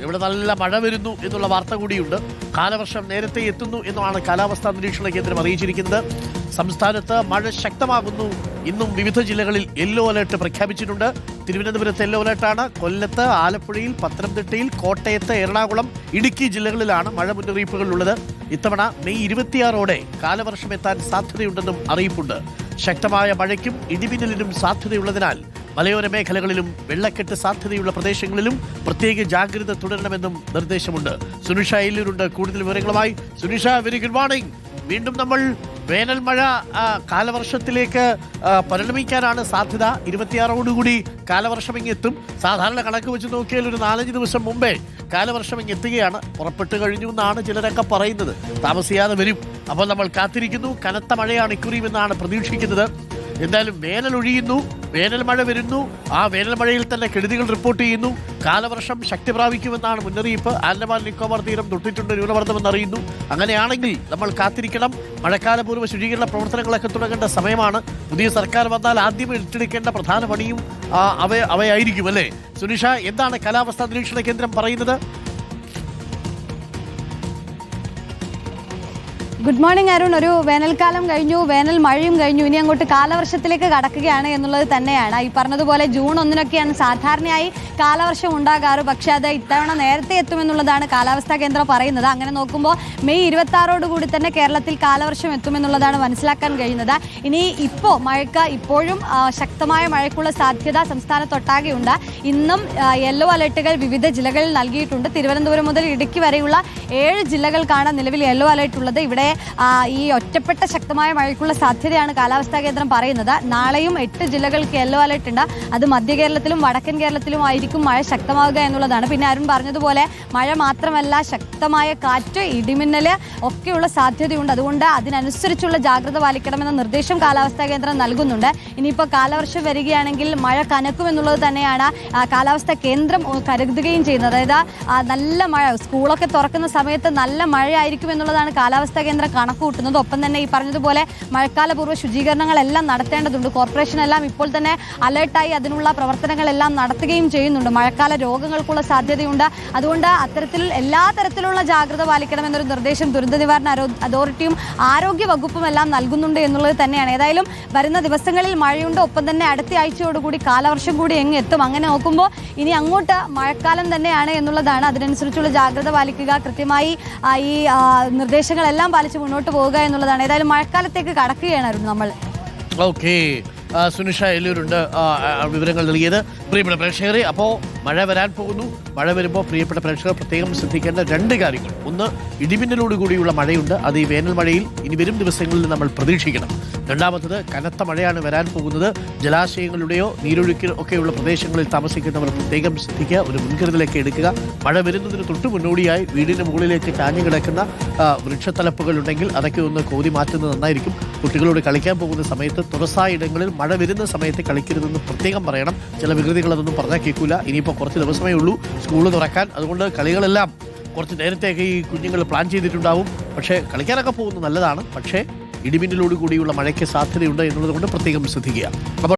ഇവിടെ നല്ല മഴ വരുന്നു എന്നുള്ള വാർത്ത കൂടിയുണ്ട്. കാലവർഷം നേരത്തെ എത്തുന്നു എന്നാണ് കാലാവസ്ഥാ നിരീക്ഷണ കേന്ദ്രം അറിയിച്ചിരിക്കുന്നത്. സംസ്ഥാനത്ത് മഴ ശക്തമാകുന്നു. ഇന്നും വിവിധ ജില്ലകളിൽ യെല്ലോ അലർട്ട് പ്രഖ്യാപിച്ചിട്ടുണ്ട്. തിരുവനന്തപുരത്ത് യെല്ലോ അലർട്ടാണ്. കൊല്ലത്ത്, ആലപ്പുഴയിൽ, പത്തനംതിട്ടയിൽ, കോട്ടയത്ത്, എറണാകുളം, ഇടുക്കി ജില്ലകളിലാണ് മഴ മുന്നറിയിപ്പുകളുള്ളത്. ഇത്തവണ മെയ് 26ഓടെ കാലവർഷം എത്താൻ സാധ്യതയുണ്ടെന്നും അറിയിപ്പുണ്ട്. ശക്തമായ മഴയ്ക്കും ഇടിമിന്നലിനും സാധ്യതയുള്ളതിനാൽ മലയോര മേഖലകളിലും വെള്ളക്കെട്ട് സാധ്യതയുള്ള പ്രദേശങ്ങളിലും പ്രത്യേക ജാഗ്രത തുടരണമെന്നും നിർദ്ദേശമുണ്ട്. സുനിഷ എല്ലൂരുണ്ട് കൂടുതൽ വിവരങ്ങളുമായി. Sunisha, very good morning. വീണ്ടും നമ്മൾ വേനൽ മഴ കാലവർഷത്തിലേക്ക് പരിണമിക്കാനാണ് സാധ്യത. 26ഓടുകൂടി കാലവർഷം ഇങ്ങെത്തും. സാധാരണ കണക്ക് വെച്ച് നോക്കിയാൽ ഒരു 4-5 ദിവസം മുമ്പേ കാലവർഷം ഇങ്ങെത്തുകയാണ്. പുറപ്പെട്ടു കഴിഞ്ഞു എന്നാണ് ചിലരൊക്കെ പറയുന്നത്. താമസിയാതെ വരും. അപ്പോൾ നമ്മൾ കാത്തിരിക്കുന്നു. കനത്ത മഴയാണ് ഇക്കുറിയും എന്നാണ് പ്രതീക്ഷിക്കുന്നത്. എന്തായാലും വേനൽ ഒഴിയുന്നു, വേനൽ മഴ വരുന്നു. ആ വേനൽ മഴയിൽ തന്നെ കെടുതികൾ റിപ്പോർട്ട് ചെയ്യുന്നു. കാലവർഷം ശക്തി പ്രാപിക്കുമെന്നാണ് മുന്നറിയിപ്പ്. ആൻഡമാൻ നിക്കോബാർ തീരം തൊട്ടിട്ടുണ്ട് ന്യൂനമർദ്ദമെന്ന് അറിയുന്നു. അങ്ങനെയാണെങ്കിൽ നമ്മൾ കാത്തിരിക്കണം. മഴക്കാലപൂർവ്വ ശുചീകരണ പ്രവർത്തനങ്ങളൊക്കെ തുടങ്ങേണ്ട സമയമാണ്. പുതിയ സർക്കാർ വന്നാൽ ആദ്യം ഏറ്റെടുക്കേണ്ട പ്രധാന പണിയും അവയായിരിക്കും അല്ലേ സുനിഷ? എന്താണ് കാലാവസ്ഥാ നിരീക്ഷണ കേന്ദ്രം പറയുന്നത്? Good morning Arun. ഒരു വേനൽക്കാലം കഴിഞ്ഞു, വേനൽ മഴയും കഴിഞ്ഞു. ഇനി അങ്ങോട്ട് കാലവർഷത്തിലേക്ക് കടക്കുകയാണ് എന്നുള്ളത് തന്നെയാണ്. ഈ പറഞ്ഞതുപോലെ ജൂൺ 1-നൊക്കെയാണ് സാധാരണയായി കാലവർഷം ഉണ്ടാകാറ്. പക്ഷെ അത് ഇത്തവണ നേരത്തെ എത്തുമെന്നുള്ളതാണ് കാലാവസ്ഥാ കേന്ദ്രം പറയുന്നത്. അങ്ങനെ നോക്കുമ്പോൾ മെയ് 26ഓടുകൂടി തന്നെ കേരളത്തിൽ കാലവർഷം എത്തുമെന്നുള്ളതാണ് മനസ്സിലാക്കാൻ കഴിയുന്നത്. ഇനി ഇപ്പോഴും ശക്തമായ മഴയ്ക്കുള്ള സാധ്യത സംസ്ഥാനത്തൊട്ടാകെയുണ്ട്. ഇന്നും യെല്ലോ അലർട്ടുകൾ വിവിധ ജില്ലകളിൽ നൽകിയിട്ടുണ്ട്. തിരുവനന്തപുരം മുതൽ ഇടുക്കി വരെയുള്ള 7 ജില്ലകൾക്കാണ് നിലവിൽ യെല്ലോ അലർട്ട് ഉള്ളത്. ഇവിടെ ഈ ഒറ്റപ്പെട്ട ശക്തമായ മഴയ്ക്കുള്ള സാധ്യതയാണ് കാലാവസ്ഥാ കേന്ദ്രം പറയുന്നത്. നാളെയും 8 ജില്ലകൾക്ക് യെല്ലോ അലർട്ട് ഉണ്ട്. അത് മധ്യ കേരളത്തിലും വടക്കൻ കേരളത്തിലും ആയിരിക്കും മഴ ശക്തമാവുക എന്നുള്ളതാണ്. പിന്നെ അരുൺ പറഞ്ഞതുപോലെ മഴ മാത്രമല്ല, ശക്തമായ കാറ്റ്, ഇടിമിന്നൽ ഒക്കെയുള്ള സാധ്യതയുണ്ട്. അതുകൊണ്ട് അതിനനുസരിച്ചുള്ള ജാഗ്രത പാലിക്കണമെന്ന നിർദ്ദേശം കാലാവസ്ഥാ കേന്ദ്രം നൽകുന്നുണ്ട്. ഇനിയിപ്പോൾ കാലവർഷം വരികയാണെങ്കിൽ മഴ കനക്കുമെന്നുള്ളത് തന്നെയാണ് കാലാവസ്ഥാ കേന്ദ്രം കരുതുകയും ചെയ്യുന്നത്. അതായത് നല്ല മഴ, സ്കൂളൊക്കെ തുറക്കുന്ന സമയത്ത് നല്ല മഴയായിരിക്കും എന്നുള്ളതാണ് കാലാവസ്ഥാ കേന്ദ്രം കണക്ക് കൂട്ടുന്നത്. ഒപ്പം തന്നെ ഈ പറഞ്ഞതുപോലെ മഴക്കാലപൂർവ്വ ശുചീകരണങ്ങളെല്ലാം നടത്തേണ്ടതുണ്ട്. കോർപ്പറേഷൻ എല്ലാം ഇപ്പോൾ തന്നെ അലേർട്ടായി അതിനുള്ള പ്രവർത്തനങ്ങളെല്ലാം നടത്തുകയും ചെയ്യുന്നുണ്ട്. മഴക്കാല രോഗങ്ങൾക്കുള്ള സാധ്യതയുണ്ട്. അതുകൊണ്ട് അത്തരത്തിൽ എല്ലാ തരത്തിലുള്ള ജാഗ്രത പാലിക്കണമെന്നൊരു നിർദ്ദേശം ദുരന്ത നിവാരണ അതോറിറ്റിയും ആരോഗ്യ വകുപ്പും എല്ലാം നൽകുന്നുണ്ട് എന്നുള്ളത് തന്നെയാണ്. ഏതായാലും വരുന്ന ദിവസങ്ങളിൽ മഴയുണ്ട്. ഒപ്പം തന്നെ അടുത്ത ആഴ്ചയോടുകൂടി കാലവർഷം കൂടി എത്തും. അങ്ങനെ നോക്കുമ്പോൾ ഇനി അങ്ങോട്ട് മഴക്കാലം തന്നെയാണ് എന്നുള്ളതാണ്. അതിനനുസരിച്ചുള്ള ജാഗ്രത പാലിക്കുക, കൃത്യമായി ഈ നിർദ്ദേശങ്ങളെല്ലാം പാലിച്ച് മുന്നോട്ട് പോവുക എന്നുള്ളതാണ്. ഏതായാലും മഴക്കാലത്തേക്ക് കടക്കുകയാണ് നമ്മൾ. ഓക്കെ, സുനിഷ എല്ലൂരുണ്ട് വിവരങ്ങൾ നൽകിയത്. പ്രിയപ്പെട്ട പ്രേക്ഷകരെ, അപ്പോൾ മഴ വരാൻ പോകുന്നു. മഴ വരുമ്പോൾ പ്രിയപ്പെട്ട പ്രേക്ഷകർ പ്രത്യേകം ശ്രദ്ധിക്കേണ്ട 2 കാര്യങ്ങൾ. ഒന്ന്, ഇടിമിന്നലോടുകൂടിയുള്ള മഴയുണ്ട്. അത് ഈ വേനൽ മഴയിൽ ഇനി വരും ദിവസങ്ങളിൽ നമ്മൾ പ്രതീക്ഷിക്കണം. രണ്ടാമത്തത്, കനത്ത മഴയാണ് വരാൻ പോകുന്നത്. ജലാശയങ്ങളുടെയോ നീരൊഴുക്കിലോ ഒക്കെയുള്ള പ്രദേശങ്ങളിൽ താമസിക്കുന്നവർ പ്രത്യേകം ശ്രദ്ധിക്കുക, ഒരു മുൻകരുതലൊക്കെ എടുക്കുക. മഴ വരുന്നതിന് തൊട്ട് മുന്നോടിയായി വീടിന് മുകളിലേക്ക് ചാഞ്ഞു കിടക്കുന്ന വൃക്ഷത്തലപ്പുകൾ ഉണ്ടെങ്കിൽ അതൊക്കെ ഒന്ന് കോരി മാറ്റുന്നത് നന്നായിരിക്കും. കുട്ടികളോട് കളിക്കാൻ പോകുന്ന സമയത്ത് തുറസായ ഇടങ്ങളിൽ മഴ വരുന്ന സമയത്ത് കളിക്കരുതെന്ന് പ്രത്യേകം പറയണം. ചില വികൃതികൾ അതൊന്നും പറഞ്ഞാൽ കേൾക്കൂല. ഇനിയിപ്പോൾ കുറച്ച് ദിവസമേ ഉള്ളൂ സ്കൂൾ തുറക്കാൻ. അതുകൊണ്ട് കളികളെല്ലാം കുറച്ച് നേരത്തേക്ക് ഈ കുഞ്ഞുങ്ങൾ പ്ലാൻ ചെയ്തിട്ടുണ്ടാവും. പക്ഷേ കളിക്കാനൊക്കെ പോകുന്നത് നല്ലതാണ്. പക്ഷേ ഇടിമിന്നലോട് കൂടിയുള്ള മഴയ്ക്ക് സാധ്യതയുണ്ട് എന്നുള്ളത് കൊണ്ട് പ്രത്യേകം ശ്രദ്ധിക്കുക. അപ്പോൾ